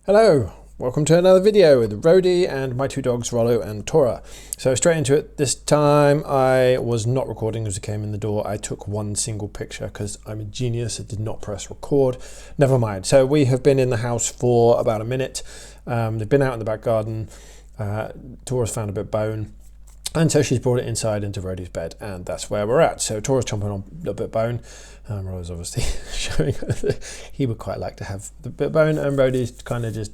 Hello, welcome to another video with Roadie and my two dogs Rollo and Tora. So straight into it. This time I was not recording as I came in the door. I took one single picture because I'm a genius. I did not press record. Never mind. So we have been in the house for about a minute. They've been out in the back garden. Tora's found a bit of bone. And so she's brought it inside into Roadie's bed, and that's where we're at. So Tora's chomping on a bit of bone. Rollo's obviously showing he would quite like to have the bit of bone, and Roadie's kind of just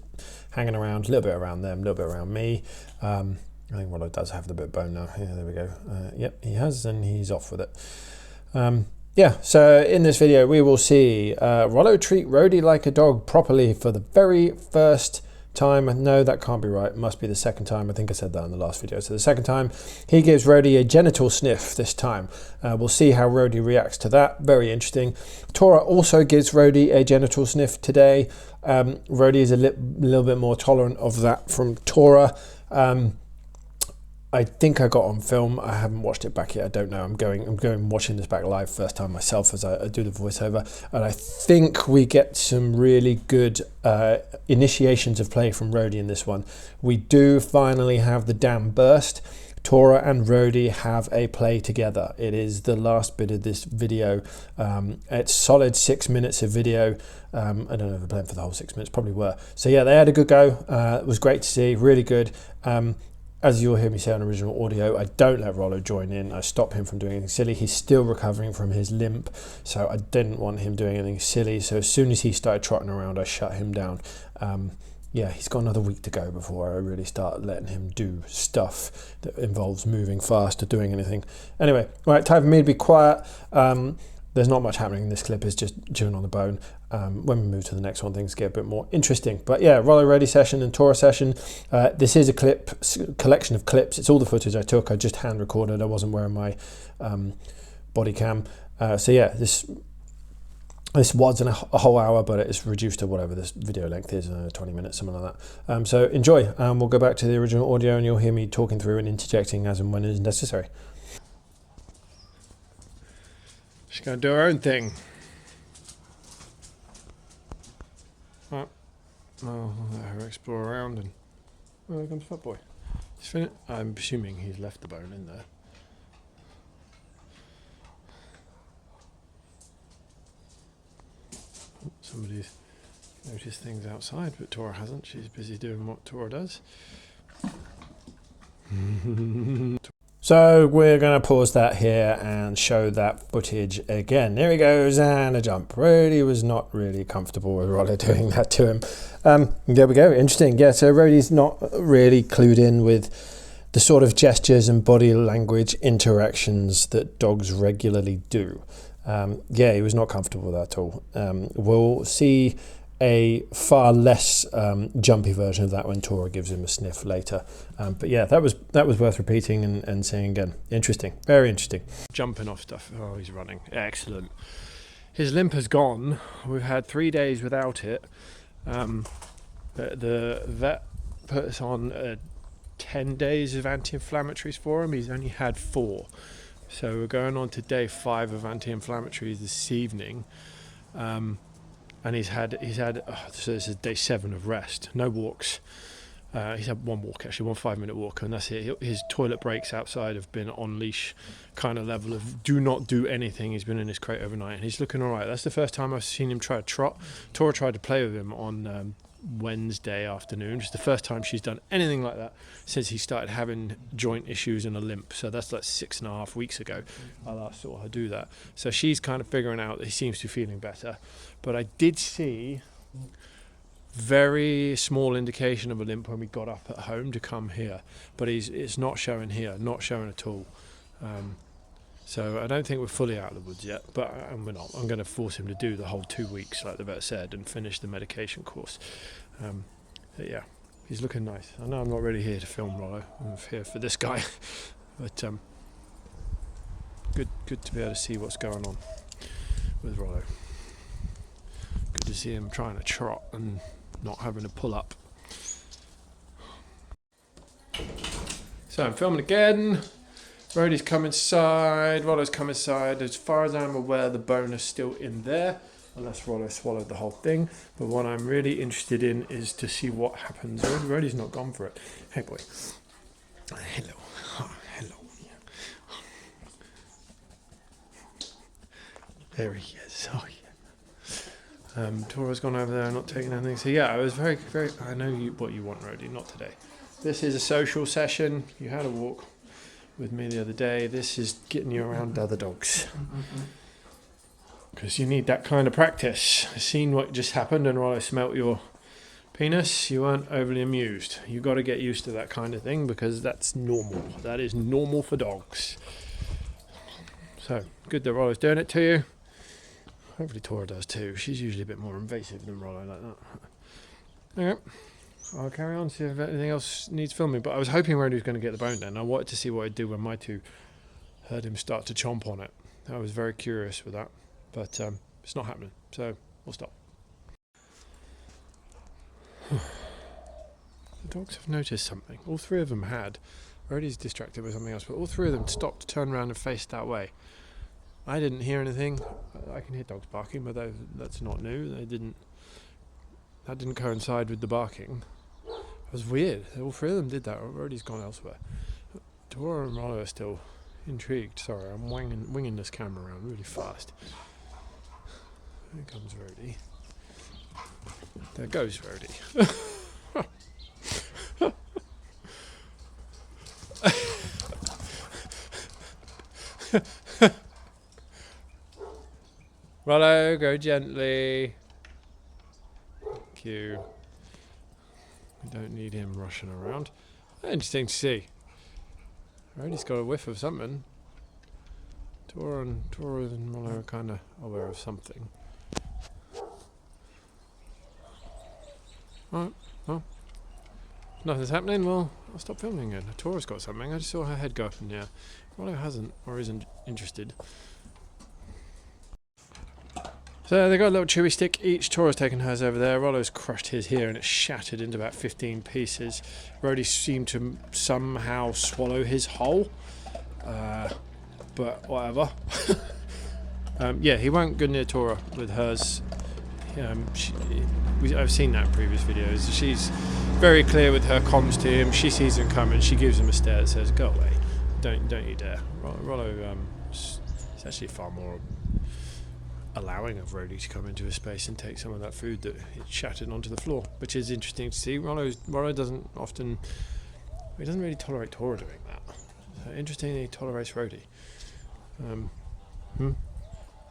hanging around, a little bit around them, a little bit around me. I think Rollo does have the bit of bone now. Yeah, there we go. Yep, he has, and he's off with it. Yeah, so in this video we will see Rollo treat Roadie like a dog properly for the very first time. No, that can't be right. It must be the second time. I think I said that in the last video. So the second time he gives Roadie a genital sniff this time. We'll see how Roadie reacts to that. Very interesting. Tora also gives Roadie a genital sniff today. Roadie is a little bit more tolerant of that from Tora. I think I got on film. I haven't watched it back yet. I don't know. I'm going watching this back live first time myself as I do the voiceover, and I think we get some really good initiations of play from Roadie in this one. We do finally have the dam burst. Tora and Roadie have a play together. It is the last bit of this video. It's solid 6 minutes of video. I don't know if they're playing for the whole 6 minutes, probably were. So yeah, they had a good go. It was great to see, really good. As you'll hear me say on original audio, I don't let Rollo join in. I stop him from doing anything silly. He's still recovering from his limp, so I didn't want him doing anything silly. So as soon as he started trotting around, I shut him down. Yeah, he's got another week to go before I really start letting him do stuff that involves moving fast or doing anything. Anyway, right, time for me to be quiet. There's not much happening in this clip, it's just chewing on the bone. When we move to the next one, things get a bit more interesting. But yeah, Rollo Roadie session and Tora session. This is a collection of clips. It's all the footage I took. I just hand recorded. I wasn't wearing my body cam. So yeah, this was a whole hour, but it's reduced to whatever this video length is, 20 minutes, something like that. So enjoy. We'll go back to the original audio and you'll hear me talking through and interjecting as and when is necessary. She's going to do her own thing. Right. I'll let her explore around and... Oh, there comes Fat Boy. I'm assuming he's left the bone in there. Somebody's noticed things outside, but Tora hasn't. She's busy doing what Tora does. So we're going to pause that here and show that footage again. There he goes, and a jump. Roadie was not really comfortable with Rollo doing that to him. There we go, interesting. Yeah, so Roadie's not really clued in with the sort of gestures and body language interactions that dogs regularly do. Yeah, he was not comfortable with that at all. We'll see a far less jumpy version of that when Tora gives him a sniff later. But yeah, that was worth repeating and saying again. Interesting, very interesting. Jumping off stuff. Oh, he's running. Excellent. His limp has gone. We've had 3 days without it. The vet put us on 10 days of anti-inflammatories for him. He's only had 4. So we're going on to day 5 of anti-inflammatories this evening. And he's had so this is day 7 of rest, no walks. He's had one walk, actually, 1 5-minute walk, and that's it. His toilet breaks outside have been on leash kind of level of do not do anything. He's been in his crate overnight and he's looking all right. That's the first time I've seen him try to trot. Tora tried to play with him on Wednesday afternoon. It's the first time she's done anything like that since he started having joint issues and a limp. So that's like 6.5 weeks ago I last saw her do that. So she's kind of figuring out that he seems to be feeling better. But I did see very small indication of a limp when we got up at home to come here, but it's not showing here, not showing at all. So I don't think we're fully out of the woods yet, but we're not. I'm going to force him to do the whole 2 weeks, like the vet said, and finish the medication course. Yeah, he's looking nice. I know I'm not really here to film Rollo. I'm here for this guy, but good to be able to see what's going on with Rollo. Good to see him trying to trot and not having to pull up. So I'm filming again. Roadie's come inside, Rollo's come inside. As far as I'm aware, the bone is still in there. unless Rollo swallowed the whole thing. But what I'm really interested in is to see what happens. Roadie's not gone for it. Hey boy. Hello. Oh, hello. There he is. Oh yeah. Tora's gone over there, not taking anything. So yeah, I was very, very. I know what you want, Roadie. Not today. This is a social session. You had a walk with me the other day. This is getting you around other dogs. Because you need that kind of practice. I've seen what just happened and Rollo smelt your penis. You weren't overly amused. You got to get used to that kind of thing because that's normal. That is normal for dogs. So, good that Rollo's doing it to you. Hopefully Tora does too. She's usually a bit more invasive than Rollo like that. Okay. I'll carry on, see if anything else needs filming. But I was hoping Roadie was going to get the bone down. I wanted to see what he'd do when my two heard him start to chomp on it. I was very curious with that. But it's not happening. So we'll stop. The dogs have noticed something. All three of them had. Roadie's distracted with something else. But all three of them stopped, turned around and faced that way. I didn't hear anything. I can hear dogs barking, but that's not new. That didn't coincide with the barking. It was weird. All three of them did that. Roadie's gone elsewhere. Tora and Rollo are still intrigued. Sorry, I'm winging this camera around really fast. Here comes Roadie. There goes Roadie. Rollo, go gently. Thank you. We don't need him rushing around. Interesting to see. Roadie's got a whiff of something. Tora and Rollo are kind of aware of something. Alright, well, nothing's happening. Well, I'll stop filming again. Tora's got something. I just saw her head go up in the air. Rollo hasn't or isn't interested. So they got a little chewy stick each. Tora's taken hers over there. Rollo's crushed his here and it's shattered into about 15 pieces. Roadie seemed to somehow swallow his whole. But whatever. Yeah, he won't go near Tora with hers. I've seen that in previous videos. She's very clear with her comms to him. She sees him coming. She gives him a stare that says, "Go away! Don't you dare!" Rollo is actually far more allowing of Roadie to come into his space and take some of that food that it shattered onto the floor, which is interesting to see. Rollo doesn't often. He doesn't really tolerate Tora doing that. So interesting that he tolerates Roadie.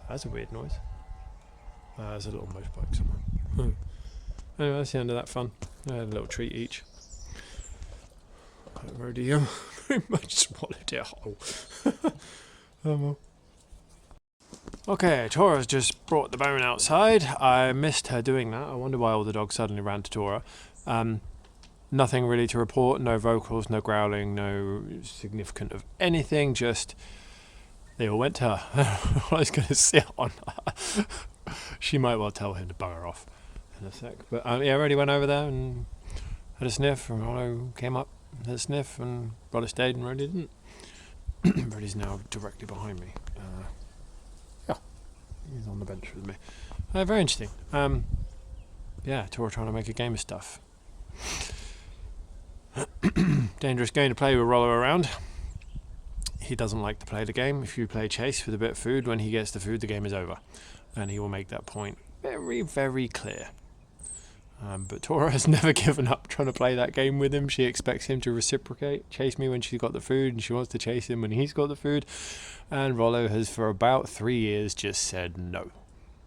That's a weird noise. There's a little motorbike somewhere. Anyway, that's the end of that fun. I had a little treat each. Roadie very much swallowed it whole. Oh well. Okay, Tora's just brought the bone outside. I missed her doing that. I wonder why all the dogs suddenly ran to Tora. Nothing really to report. No vocals, no growling, no significant of anything. Just they all went to her. I was going to sit on her. She might well tell him to bugger off in a sec. But yeah, Roadie went over there and had a sniff, and Rollo came up, had a sniff, and Rollo stayed, and Roadie didn't. Roadie's now directly behind me. Yeah, he's on the bench with me. Very interesting. Yeah, Tora trying to make a game of stuff. Dangerous game to play with Rollo around. He doesn't like to play the game. If you play chase with a bit of food, when he gets the food, the game is over. And he will make that point very, very clear. But Tora has never given up trying to play that game with him. She expects him to reciprocate, chase me when she's got the food, and she wants to chase him when he's got the food. And Rollo has, for about 3 years, just said no.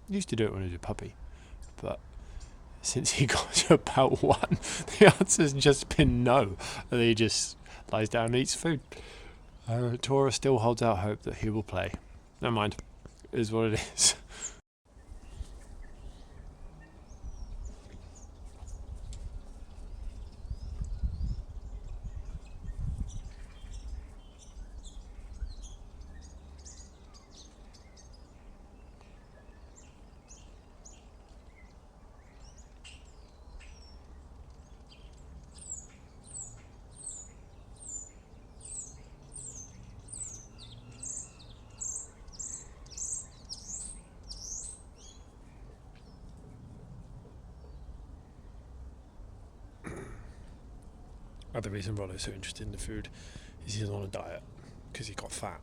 He used to do it when he was a puppy. But since he got to about 1, the answer's just been no. And he just lies down and eats food. Tora still holds out hope that he will play. Never mind. It is what it is. other reason Rollo's so interested in the food is he's on a diet because he got fat.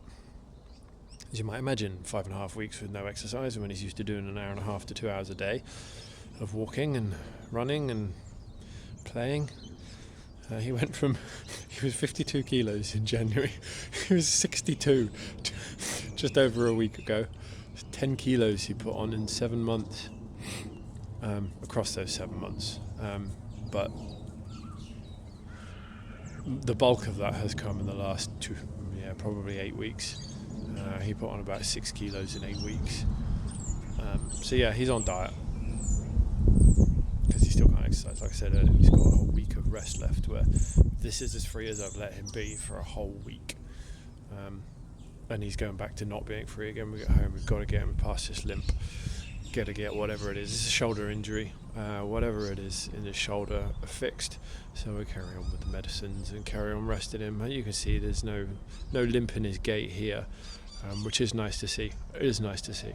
As you might imagine, 5.5 weeks with no exercise, when he's used to doing 1.5 hours to 2 hours a day of walking and running and playing. He went from, he was 52 kilos in January, he was 62 just over a week ago. 10 kilos he put on in 7 months, across those 7 months. But the bulk of that has come in the last probably 8 weeks. He put on about 6 kilos in 8 weeks. So yeah, he's on diet because he still can't exercise. Like I said earlier, he's got a whole week of rest left, where this is as free as I've let him be for a whole week. And he's going back to not being free again. We get home, we've got to get him past this limp. Got to get whatever it is. It's a shoulder injury. Whatever it is in his shoulder fixed. So we carry on with the medicines and carry on resting him. You can see there's no limp in his gait here, which is nice to see. It is nice to see.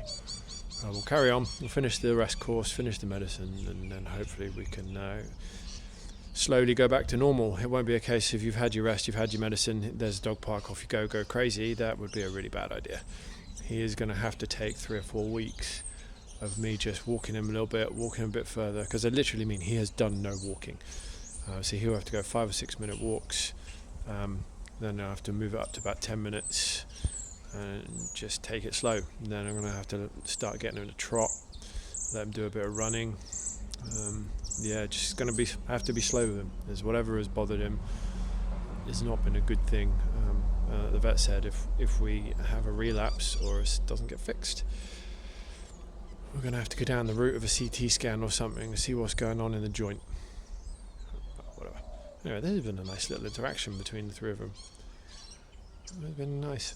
We'll carry on. We'll finish the rest course, finish the medicine, and then hopefully we can slowly go back to normal. It won't be a case if you've had your rest, you've had your medicine, there's a dog park, off you go crazy. That would be a really bad idea. He is going to have to take 3 or 4 weeks of me just walking him a little bit, walking him a bit further, because I literally mean he has done no walking. So he'll have to go 5 or 6 minute walks, then I'll have to move it up to about 10 minutes and just take it slow. And then I'm going to have to start getting him to trot, let him do a bit of running. Just going to have to be slow with him. There's whatever has bothered him. It's not been a good thing. The vet said if we have a relapse or it doesn't get fixed, we're going to have to go down the route of a CT scan or something to see what's going on in the joint. Whatever. Anyway, there's been a nice little interaction between the three of them. It's been nice.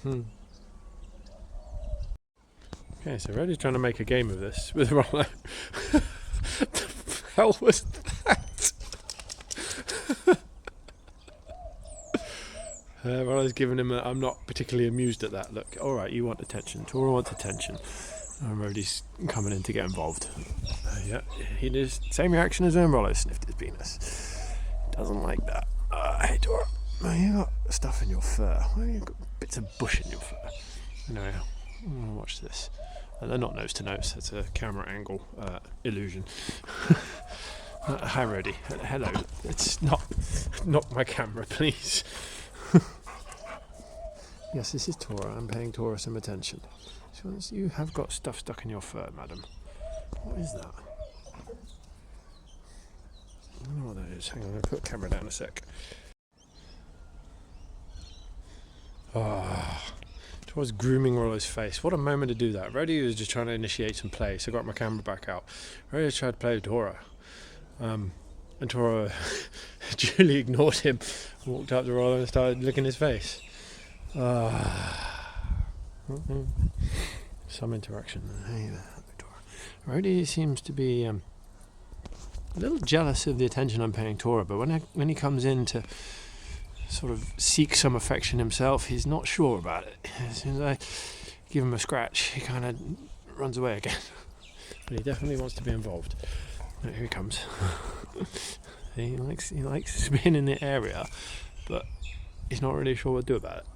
Okay, so Roadie's trying to make a game of this with Rollo. What the hell was that? Rollo's giving him I'm not particularly amused at that look. Alright, you want attention. Tora wants attention. And Roadie's coming in to get involved. Yeah, he does same reaction as when Rollo sniffed his penis. Doesn't like that. Hey Tora, you got stuff in your fur. You got bits of bush in your fur. Anyway, watch this. They're not nose to nose, it's a camera angle illusion. Hi Roadie, hello. It's not my camera, please. Yes, this is Tora. I'm paying Tora some attention. You have got stuff stuck in your fur, madam. What is that? I don't know what that is. Hang on, I'm going to put the camera down a sec. Tora's grooming Rollo's face. What a moment to do that. Roadie was just trying to initiate some play, so I got my camera back out. Roadie tried to play with Tora. And Tora duly ignored him, walked up to Rollo and started licking his face. Some interaction. Hey there, Tora. Roadie seems to be a little jealous of the attention I'm paying Tora, but when he comes in to sort of seek some affection himself, he's not sure about it. As soon as I give him a scratch, he kind of runs away again. But he definitely wants to be involved. Right, here he comes. He likes being in the area, but he's not really sure what to do about it.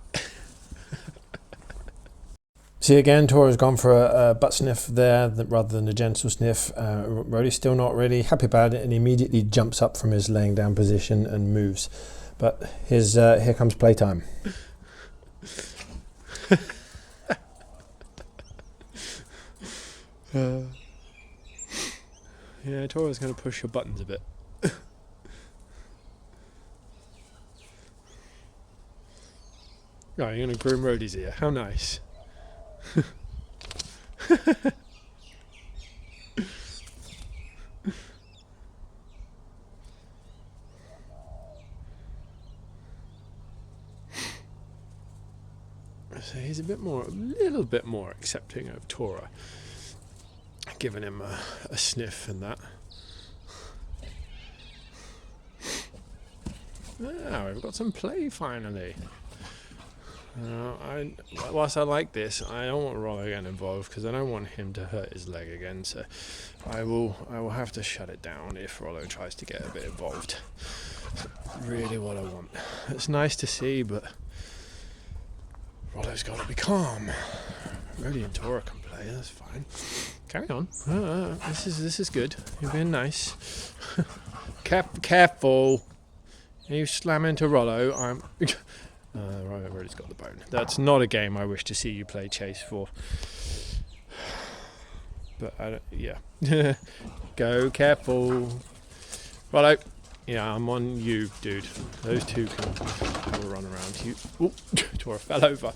See, again, Tora's gone for a butt sniff there rather than a genital sniff. Roadie's still not really happy about it and immediately jumps up from his laying down position and moves. But here comes playtime. Yeah, Tora's going to push your buttons a bit. Oh, you're going to groom Roadie's ear. How nice. So he's a little bit more accepting of Tora, giving him a sniff and that. Now we've got some play finally. Whilst I like this, I don't want Rollo getting involved because I don't want him to hurt his leg again. So I will have to shut it down if Rollo tries to get a bit involved. That's really what I want. It's nice to see, but Rollo's got to be calm. Roadie and Tora can play. That's fine. Carry on. This is good. You're being nice. Careful. You slam into Rollo. Right, Roadie's got the bone. That's not a game I wish to see you play chase for. But yeah. Go careful. Rollo. Yeah, I'm on you, dude. Those two can have a run around. You. Ooh, Tora fell over.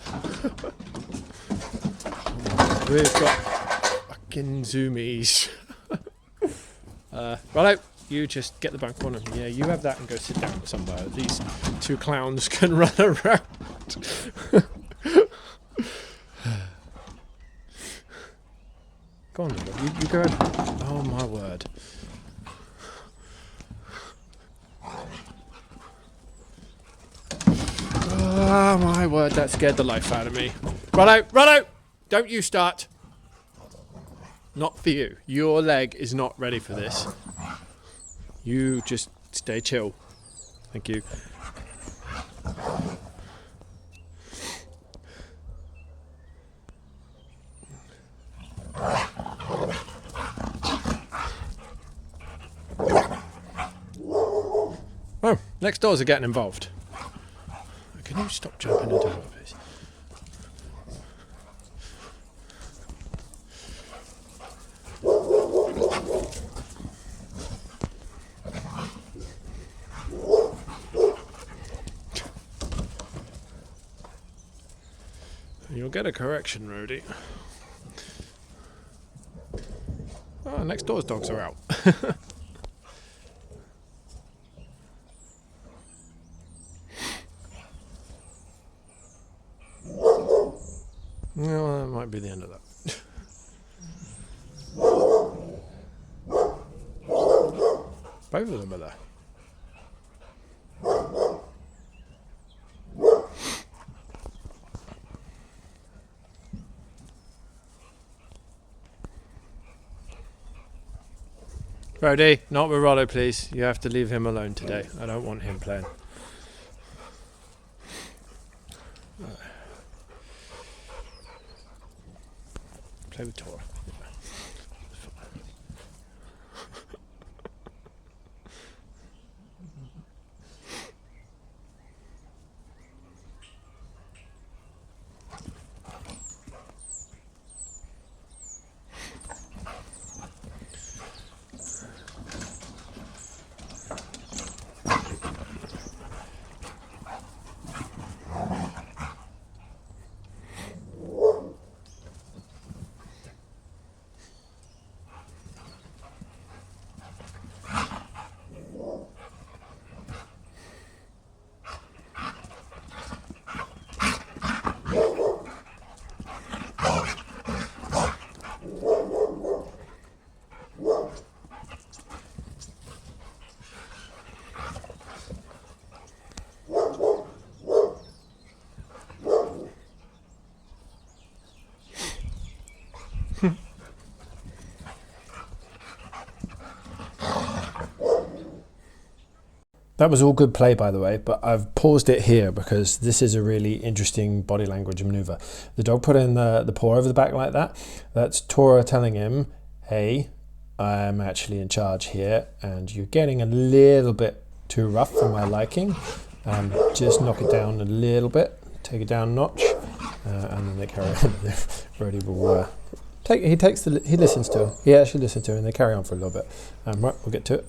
We've got fucking zoomies. Rollo. You just get the bank corner. Yeah, you have that and go sit down somewhere. These two clowns can run around. Go on, you go ahead. Oh my word. Oh my word, that scared the life out of me. Rollo! Don't you start. Not for you. Your leg is not ready for this. You just stay chill. Thank you. Oh, next doors are getting involved. Can you stop jumping into it, please? You'll get a correction, Roadie. Oh, next door's dogs are out. Well, that might be the end of that. Both of them are there. Roadie, not with Rollo, please. You have to leave him alone today. I don't want him playing. Play with Tora. That was all good play, by the way, but I've paused it here because this is a really interesting body language maneuver. The dog put in the paw over the back like that. That's Tora telling him, hey, I'm actually in charge here, and you're getting a little bit too rough for my liking. Just knock it down a little bit, take it down a notch, and then they carry on. Roadie will he listens to her. He actually listens to her, and they carry on for a little bit. Right, we'll get to it.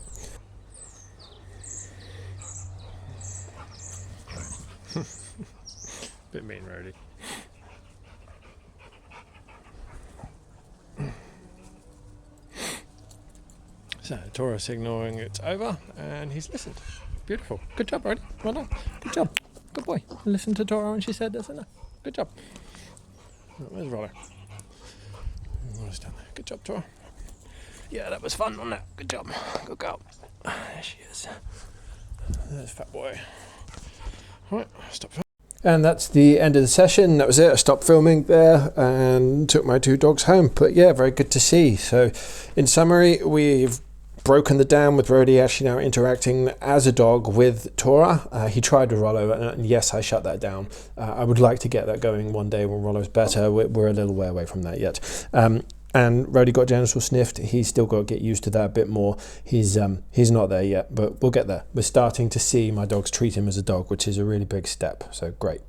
Bit mean, Roadie. So, Tora's signaling it's over, and he's listened. Beautiful. Good job, Roadie. Well done. Good job. Good boy. Listen to Tora when she said that's enough. Good job. Oh, where's Rollo? Rollo's down there. Good job, Tora. Yeah, that was fun, wasn't it? Good job. Good girl. There she is. There's fat boy. Right, stop. And that's the end of the session. That was it. I stopped filming there and took my 2 dogs home. But yeah, very good to see. So in summary, we've broken the dam with Roadie actually now interacting as a dog with Tora. He tried with Rollo, and yes, I shut that down. I would like to get that going one day when Rollo's better. We're a little way away from that yet. And Roadie got genitals sniffed. He's still got to get used to that a bit more. He's not there yet, but we'll get there. We're starting to see my dogs treat him as a dog, which is a really big step. So great.